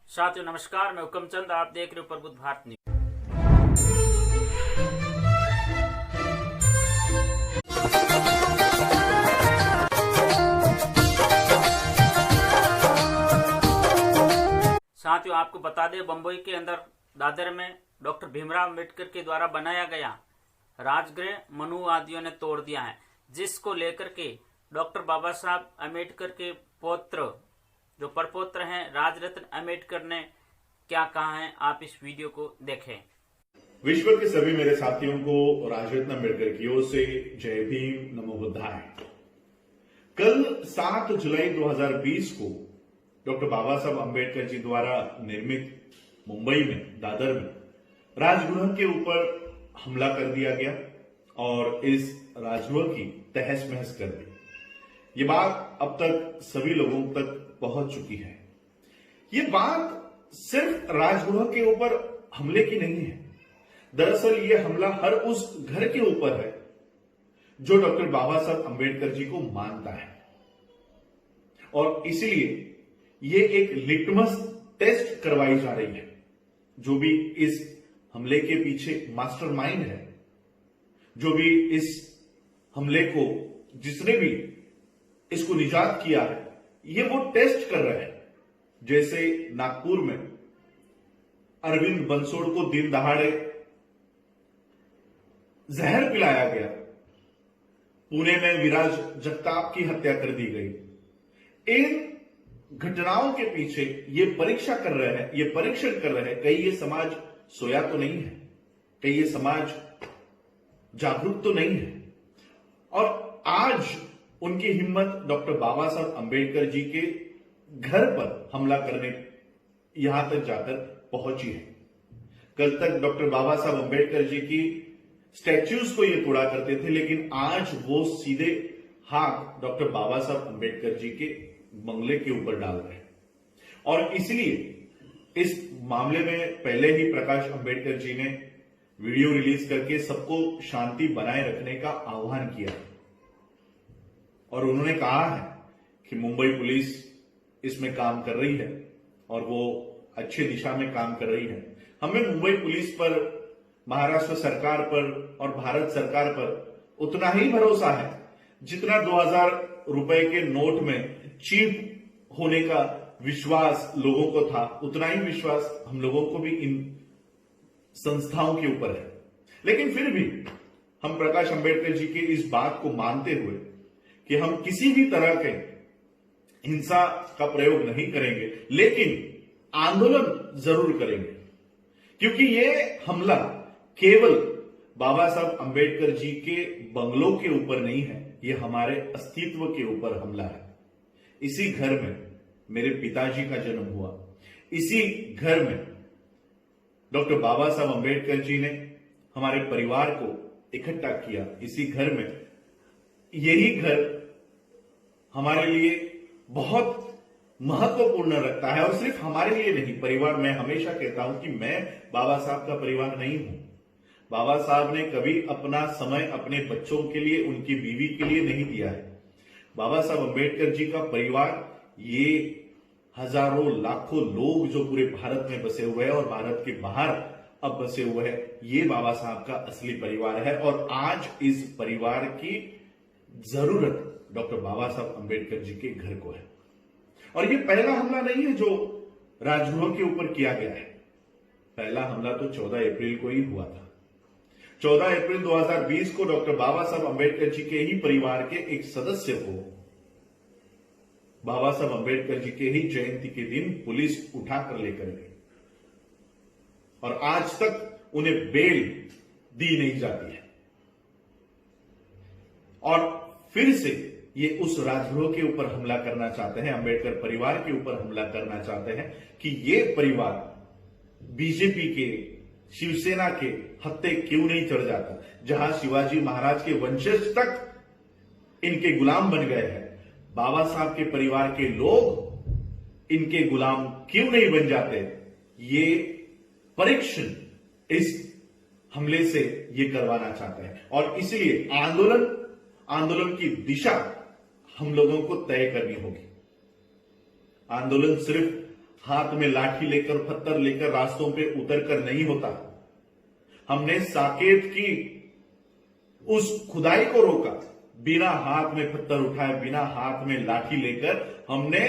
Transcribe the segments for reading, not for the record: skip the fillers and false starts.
साथियों नमस्कार, मैं हुक्म चंद, आप देख रहे हो प्रबुद्ध भारत न्यूज। साथियों आपको बता दें, बंबई के अंदर दादर में डॉक्टर भीमराव अम्बेडकर के द्वारा बनाया गया राजगृह मनुवादियों ने तोड़ दिया है, जिसको लेकर के डॉक्टर बाबा साहब अम्बेडकर के पौत्र जो परपौत्र हैं राजरत्न अम्बेडकर ने क्या कहा है, आप इस वीडियो को देखें। विश्व के सभी मेरे साथियों को राजरत्न अम्बेडकर की ओर से जय भीम, नमो बुद्धाय। कल 7 जुलाई 2020 को डॉक्टर बाबा साहब अम्बेडकर जी द्वारा निर्मित मुंबई में दादर में राजगृह के ऊपर हमला कर दिया गया और इस राजगृह की तहस महस कर दी। ये बात अब तक सभी लोगों तक पहुंच चुकी है। ये बात सिर्फ राजगृह के ऊपर हमले की नहीं है। दरअसल ये हमला हर उस घर के ऊपर है जो डॉक्टर बाबा साहब अम्बेडकर जी को मानता है, और इसीलिए ये एक लिटमस टेस्ट करवाई जा रही है। जो भी इस हमले के पीछे मास्टरमाइंड है, जो भी इस हमले को जिसने भी इसको निजात किया है, ये वो टेस्ट कर रहे हैं। जैसे नागपुर में अरविंद बंसोड़ को दिन दहाड़े जहर पिलाया गया, पुणे में विराज जगताप की हत्या कर दी गई। इन घटनाओं के पीछे ये परीक्षा कर रहे हैं, ये परीक्षण कर रहे हैं, कहीं ये समाज सोया तो नहीं है, कहीं ये समाज जागरूक तो नहीं है। और आज उनकी हिम्मत डॉक्टर बाबा साहब अम्बेडकर जी के घर पर हमला करने यहां तक जाकर पहुंची है। कल तक डॉक्टर बाबा साहब अम्बेडकर जी की स्टैच्यूज को ये तोड़ा करते थे, लेकिन आज वो सीधे हाथ डॉक्टर बाबा साहब अम्बेडकर जी के बंगले के ऊपर डाल रहे हैं। और इसलिए इस मामले में पहले ही प्रकाश अम्बेडकर जी ने वीडियो रिलीज करके सबको शांति बनाए रखने का आह्वान किया, और उन्होंने कहा है कि मुंबई पुलिस इसमें काम कर रही है और वो अच्छी दिशा में काम कर रही है। हमें मुंबई पुलिस पर, महाराष्ट्र सरकार पर और भारत सरकार पर उतना ही भरोसा है जितना 2000 रुपए के नोट में चीप होने का विश्वास लोगों को था, उतना ही विश्वास हम लोगों को भी इन संस्थाओं के ऊपर है। लेकिन फिर भी हम प्रकाश अम्बेडकर जी की इस बात को मानते हुए कि हम किसी भी तरह के हिंसा का प्रयोग नहीं करेंगे, लेकिन आंदोलन जरूर करेंगे, क्योंकि ये हमला केवल बाबा साहब अम्बेडकर जी के बंगलों के ऊपर नहीं है, ये हमारे अस्तित्व के ऊपर हमला है। इसी घर में मेरे पिताजी का जन्म हुआ, इसी घर में डॉक्टर बाबा साहब अम्बेडकर जी ने हमारे परिवार को इकट्ठा किया। इसी घर में, यही घर हमारे लिए बहुत महत्वपूर्ण रखता है, और सिर्फ हमारे लिए नहीं, परिवार। मैं हमेशा कहता हूं कि मैं बाबा साहब का परिवार नहीं हूं। बाबा साहब ने कभी अपना समय अपने बच्चों के लिए, उनकी बीवी के लिए नहीं दिया है। बाबा साहब अम्बेडकर जी का परिवार ये हजारों लाखों लोग जो पूरे भारत में बसे हुए हैं और भारत के बाहर अब बसे हुए हैं, ये बाबा साहब का असली परिवार है। और आज इस परिवार की जरूरत डॉक्टर बाबा साहब अम्बेडकर जी के घर को है। और ये पहला हमला नहीं है जो राजगृह के ऊपर किया गया है। पहला हमला तो 14 अप्रैल को ही हुआ था। 14 अप्रैल 2020 को डॉक्टर बाबा साहब अम्बेडकर जी के ही परिवार के एक सदस्य को बाबा साहब अम्बेडकर जी के ही जयंती के दिन पुलिस उठाकर लेकर गई, और आज तक उन्हें बेल दी नहीं जाती है। और फिर से ये उस राजगृह के ऊपर हमला करना चाहते हैं, अम्बेडकर परिवार के ऊपर हमला करना चाहते हैं कि ये परिवार बीजेपी के, शिवसेना के हत्थे क्यों नहीं चढ़ जाता। जहां शिवाजी महाराज के वंशज तक इनके गुलाम बन गए हैं, बाबा साहब के परिवार के लोग इनके गुलाम क्यों नहीं बन जाते। ये परीक्षण इस हमले से ये करवाना चाहते हैं, और इसलिए आंदोलन की दिशा हम लोगों को तय करनी होगी। आंदोलन सिर्फ हाथ में लाठी लेकर पत्थर लेकर रास्तों पे उतर कर नहीं होता। हमने साकेत की उस खुदाई को रोका, बिना हाथ में पत्थर उठाए, बिना हाथ में लाठी लेकर हमने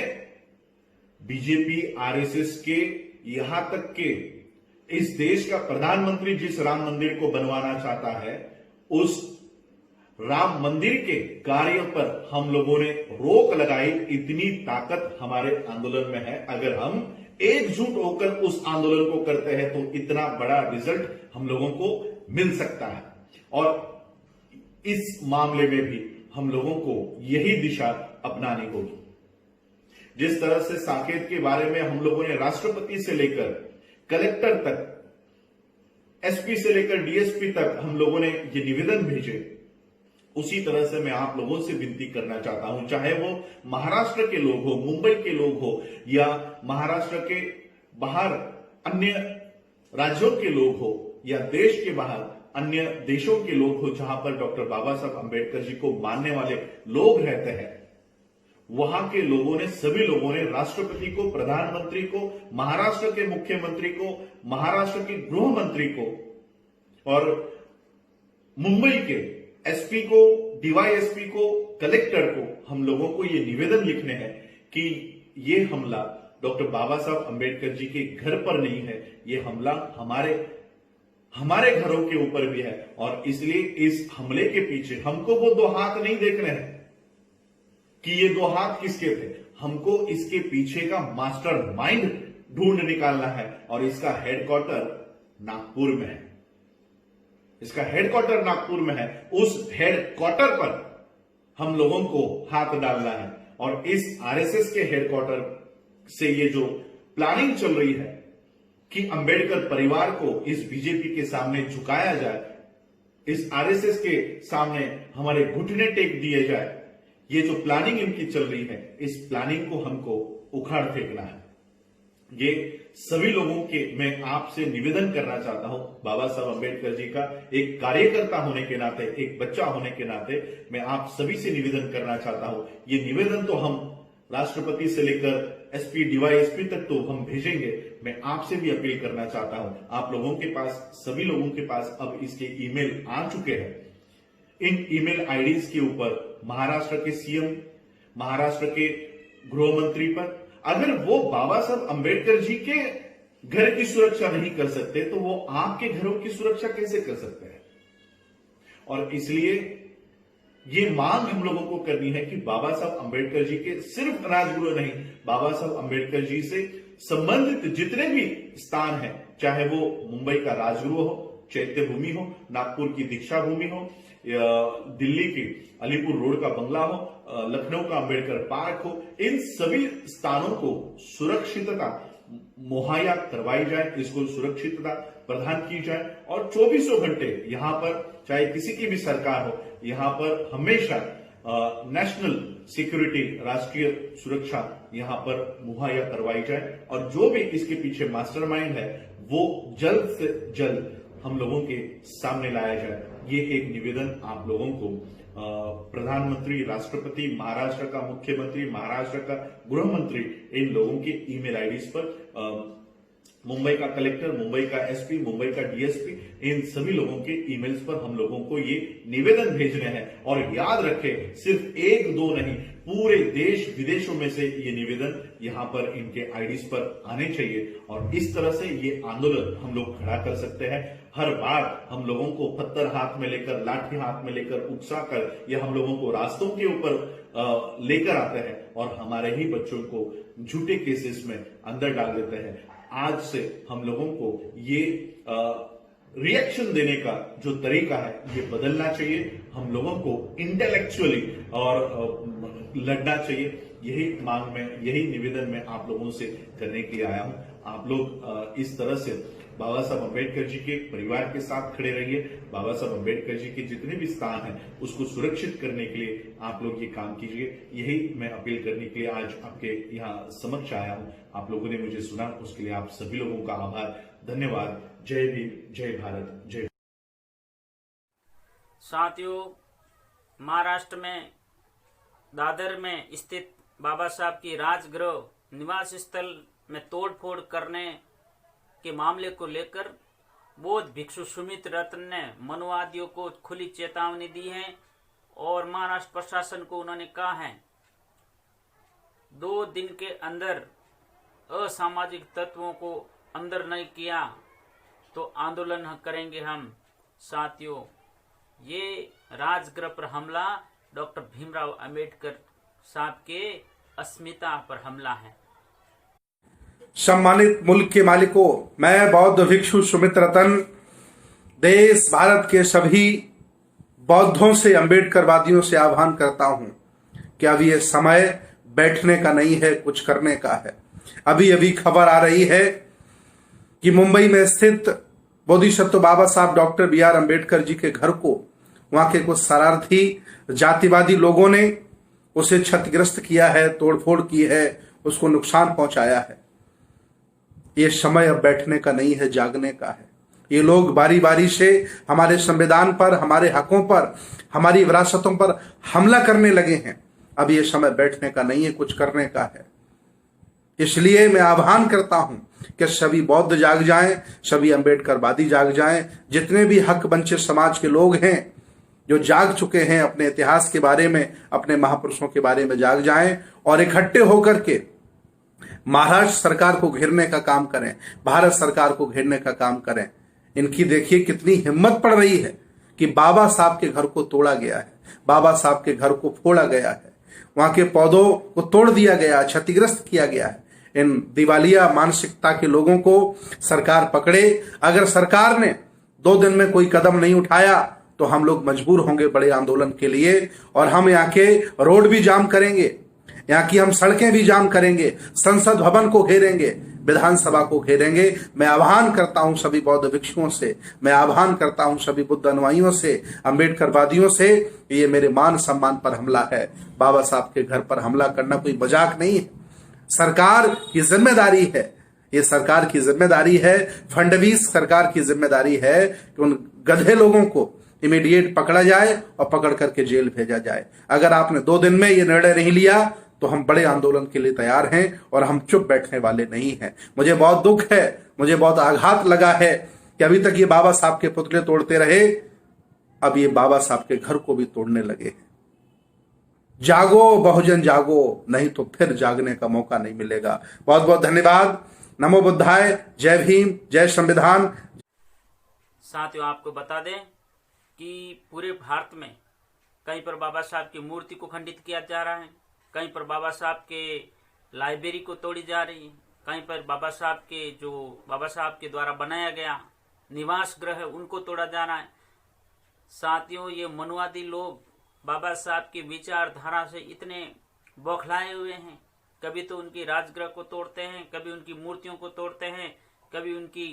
बीजेपी आरएसएस के यहां तक के इस देश का प्रधानमंत्री जिस राम मंदिर को बनवाना चाहता है, उस राम मंदिर के कार्य पर हम लोगों ने रोक लगाई। इतनी ताकत हमारे आंदोलन में है। अगर हम एकजुट होकर उस आंदोलन को करते हैं तो इतना बड़ा रिजल्ट हम लोगों को मिल सकता है। और इस मामले में भी हम लोगों को यही दिशा अपनानी होगी। जिस तरह से साकेत के बारे में हम लोगों ने राष्ट्रपति से लेकर कलेक्टर तक, एसपी से लेकर डीएसपी तक हम लोगों ने ये निवेदन भेजे, उसी तरह से मैं आप लोगों से विनती करना चाहता हूं, चाहे वो महाराष्ट्र के लोग हो, मुंबई के लोग हो, या महाराष्ट्र के बाहर अन्य राज्यों के लोग हो, या देश के बाहर अन्य देशों के लोग हो जहां पर डॉक्टर बाबा साहब अंबेडकर जी को मानने वाले लोग रहते हैं, वहां के लोगों ने, सभी लोगों ने राष्ट्रपति को, प्रधानमंत्री को, महाराष्ट्र के मुख्यमंत्री को, महाराष्ट्र के गृह मंत्री को और मुंबई के एसपी को, डीवाईएसपी को, कलेक्टर को, हम लोगों को ये निवेदन लिखने हैं कि ये हमला डॉक्टर बाबा साहब अंबेडकर जी के घर पर नहीं है, ये हमला हमारे घरों के ऊपर भी है। और इसलिए इस हमले के पीछे हमको वो दो हाथ नहीं देखने हैं कि ये दो हाथ किसके थे, हमको इसके पीछे का मास्टर माइंड ढूंढ निकालना है। और इसका हेडक्वार्टर नागपुर में है, इसका हेडक्वार्टर नागपुर में है। उस हेडक्वार्टर पर हम लोगों को हाथ डालना है। और इस आरएसएस के हेडक्वार्टर से ये जो प्लानिंग चल रही है कि अंबेडकर परिवार को इस बीजेपी के सामने झुकाया जाए, इस आरएसएस के सामने हमारे घुटने टेक दिए जाए, ये जो प्लानिंग इनकी चल रही है, इस प्लानिंग को हमको उखाड़ फेंकना है। ये सभी लोगों के मैं आपसे निवेदन करना चाहता हूं, बाबा साहब अंबेडकर जी का एक कार्यकर्ता होने के नाते, एक बच्चा होने के नाते मैं आप सभी से निवेदन करना चाहता हूं। ये निवेदन तो हम राष्ट्रपति से लेकर एसपी, डीवाईएसपी तक तो हम भेजेंगे। मैं आपसे भी अपील करना चाहता हूं, आप लोगों के पास, सभी लोगों के पास अब इसके ईमेल आ चुके हैं। इन ईमेल आईडीज के ऊपर महाराष्ट्र के सीएम, महाराष्ट्र के गृह मंत्री पर, अगर वो बाबा साहब अंबेडकर जी के घर की सुरक्षा नहीं कर सकते तो वो आपके घरों की सुरक्षा कैसे कर सकते हैं। और इसलिए ये मांग हम लोगों को करनी है कि बाबा साहब अंबेडकर जी के सिर्फ राजगुरु नहीं, बाबा साहब अंबेडकर जी से संबंधित जितने भी स्थान हैं, चाहे वो मुंबई का राजगुरु हो, चैत्य भूमि हो, नागपुर की दीक्षा भूमि हो, दिल्ली की अलीपुर रोड का बंगला हो, लखनऊ का अंबेडकर पार्क हो, इन सभी स्थानों को सुरक्षितता मुहैया करवाई जाए, इसको सुरक्षितता प्रदान की जाए। और 24 घंटे यहां पर, चाहे किसी की भी सरकार हो, यहां पर हमेशा नेशनल सिक्योरिटी, राष्ट्रीय सुरक्षा यहां पर मुहैया करवाई जाए। और जो भी इसके पीछे मास्टरमाइंड है वो जल्द से जल्द हम लोगों के सामने लाया जाए। ये एक निवेदन आप लोगों को प्रधानमंत्री, राष्ट्रपति, महाराष्ट्र का मुख्यमंत्री, महाराष्ट्र का गृह मंत्री, इन लोगों के ईमेल आईडीज पर, मुंबई का कलेक्टर, मुंबई का एसपी, मुंबई का डीएसपी, इन सभी लोगों के ईमेल्स पर हम लोगों को ये निवेदन भेजने हैं। और याद रखें, सिर्फ एक दो नहीं, पूरे देश विदेशों में से ये निवेदन यहां पर इनके आईडीज पर आने चाहिए। और इस तरह से ये आंदोलन हम लोग खड़ा कर सकते हैं। हर बार हम लोगों को पत्थर हाथ में लेकर, लाठी हाथ में लेकर, उकसा कर, ये हम लोगों को रास्तों के ऊपर लेकर आते हैं और हमारे ही बच्चों को झूठे केसेस में अंदर डाल देते हैं। आज से हम लोगों को ये रिएक्शन देने का जो तरीका है ये बदलना चाहिए। हम लोगों को इंटेलेक्चुअली और लड़ना चाहिए। यही मांग में, यही निवेदन में आप लोगों से करने के लिए आया हूं। आप लोग इस तरह से बाबा साहब अंबेडकर जी के परिवार के साथ खड़े रहिए। बाबा साहब अंबेडकर जी के जितने भी स्थान हैं उसको सुरक्षित करने के लिए आप लोग ये काम कीजिए। यही मैं अपील करने के लिए आज आपके यहाँ समक्ष आया हूं। आप लोगों ने मुझे सुना, उसके लिए आप सभी लोगों का आभार, धन्यवाद। जय भीम, जय भारत, जय। साथियों, महाराष्ट्र में दादर में स्थित बाबा साहब की राजगृह निवास स्थल में तोड़फोड़ करने के मामले को लेकर बौद्ध भिक्षु सुमित रतन ने मनुवादियों को खुली चेतावनी दी है और महाराष्ट्र प्रशासन को उन्होंने कहा है 2 दिन के अंदर असामाजिक तत्वों को अंदर नहीं किया तो आंदोलन करेंगे हम। साथियों, ये राजगृह पर हमला डॉक्टर भीमराव अंबेडकर साहब के अस्मिता पर हमला है। सम्मानित मुल्क के मालिकों, मैं बौद्ध भिक्षु सुमित रतन देश भारत के सभी बौद्धों से, अंबेडकरवादियों से आह्वान करता हूं कि अब ये समय बैठने का नहीं है, कुछ करने का है। अभी अभी खबर आ रही है कि मुंबई में स्थित बोधिसत्व बाबा साहब डॉक्टर BR अम्बेडकर जी के घर को वहां के कुछ शरारती जातिवादी लोगों ने उसे क्षतिग्रस्त किया है, तोड़फोड़ की है, उसको नुकसान पहुंचाया है। ये समय अब बैठने का नहीं है, जागने का है। ये लोग बारी बारी से हमारे संविधान पर, हमारे हकों पर, हमारी विरासतों पर हमला करने लगे हैं। अब ये समय बैठने का नहीं है, कुछ करने का है। इसलिए मैं आह्वान करता हूं कि सभी बौद्ध जाग जाएं, सभी अंबेडकरवादी जाग जाएं, जितने भी हक वंचित समाज के लोग हैं जो जाग चुके हैं, अपने इतिहास के बारे में, अपने महापुरुषों के बारे में जाग जाएं और इकट्ठे होकर के महाराष्ट्र सरकार को घेरने का काम करें, भारत सरकार को घेरने का काम करें। इनकी देखिए कितनी हिम्मत पड़ रही है कि बाबा साहब के घर को तोड़ा गया है, बाबा साहब के घर को फोड़ा गया है, वहां के पौधों को तोड़ दिया गया, क्षतिग्रस्त किया गया है। इन दिवालिया मानसिकता के लोगों को सरकार पकड़े। अगर सरकार ने 2 दिन में कोई कदम नहीं उठाया तो हम लोग मजबूर होंगे बड़े आंदोलन के लिए, और हम यहाँ के रोड भी जाम करेंगे, यहाँ की हम सड़कें भी जाम करेंगे, संसद भवन को घेरेंगे, विधानसभा को घेरेंगे। मैं आह्वान करता हूं सभी बौद्ध भिक्षुओं से, मैं आह्वान करता हूं सभी बुद्ध अनुयायियों से, अंबेडकरवादियों से, ये मेरे मान सम्मान पर हमला है। बाबा साहब के घर पर हमला करना कोई मजाक नहीं है। सरकार की जिम्मेदारी है, ये सरकार की जिम्मेदारी है, फडणवीस सरकार की जिम्मेदारी है कि उन गधे लोगों को इमीडिएट पकड़ा जाए और पकड़ करके जेल भेजा जाए। अगर आपने 2 दिन में ये निर्णय नहीं लिया तो हम बड़े आंदोलन के लिए तैयार हैं और हम चुप बैठने वाले नहीं हैं। मुझे बहुत दुख है, मुझे बहुत आघात लगा है कि अभी तक ये बाबा साहब के पुतले तोड़ते रहे, अब ये बाबा साहब के घर को भी तोड़ने लगे हैं। जागो बहुजन जागो, नहीं तो फिर जागने का मौका नहीं मिलेगा। बहुत बहुत धन्यवाद। नमो बुद्धाय। जय भीम, जय संविधान। साथियों, आपको बता दें कि पूरे भारत में कहीं पर बाबा साहब की मूर्ति को खंडित किया जा रहा है, कहीं पर बाबा साहब के लाइब्रेरी को तोड़ी जा रही है, कहीं पर बाबा साहब के द्वारा बनाया गया निवास गृह है उनको तोड़ा जा रहा है। साथियों, ये मनुवादी लोग बाबा साहब की विचारधारा से इतने बौखलाए हुए हैं, कभी तो उनकी राजगृह को तोड़ते हैं, कभी उनकी मूर्तियों को तोड़ते हैं, कभी उनकी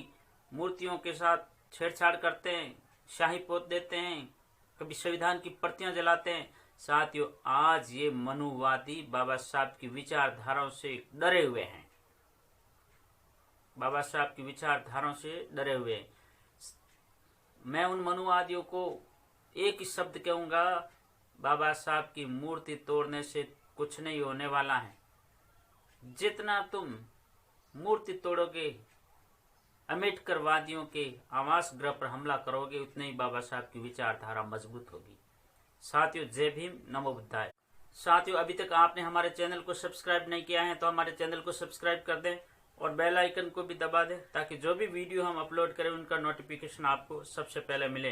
मूर्तियों के साथ छेड़छाड़ करते हैं, शाही पोत देते हैं, कभी संविधान की प्रतियां जलाते हैं। साथियों, आज ये मनुवादी बाबा साहब की विचारधाराओं से डरे हुए हैं, बाबा साहब की विचारधाराओं से डरे हुए हैं। मैं उन मनुवादियों को एक ही शब्द कहूंगा, बाबा साहब की मूर्ति तोड़ने से कुछ नहीं होने वाला है। जितना तुम मूर्ति तोड़ोगे, अम्बेडकरवादियों के आवास गृह पर हमला करोगे, उतने ही बाबा साहब की विचारधारा मजबूत होगी। साथियों, जय भीम, नमो बुद्धाय। साथियों, अभी तक आपने हमारे चैनल को सब्सक्राइब नहीं किया है तो हमारे चैनल को सब्सक्राइब कर दें और बेल आइकन को भी दबा दें ताकि जो भी वीडियो हम अपलोड करें उनका नोटिफिकेशन आपको सबसे पहले मिले।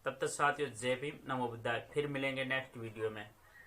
तब तक साथियों, जय भीम, नमो बुद्धाय। फिर मिलेंगे नेक्स्ट वीडियो में।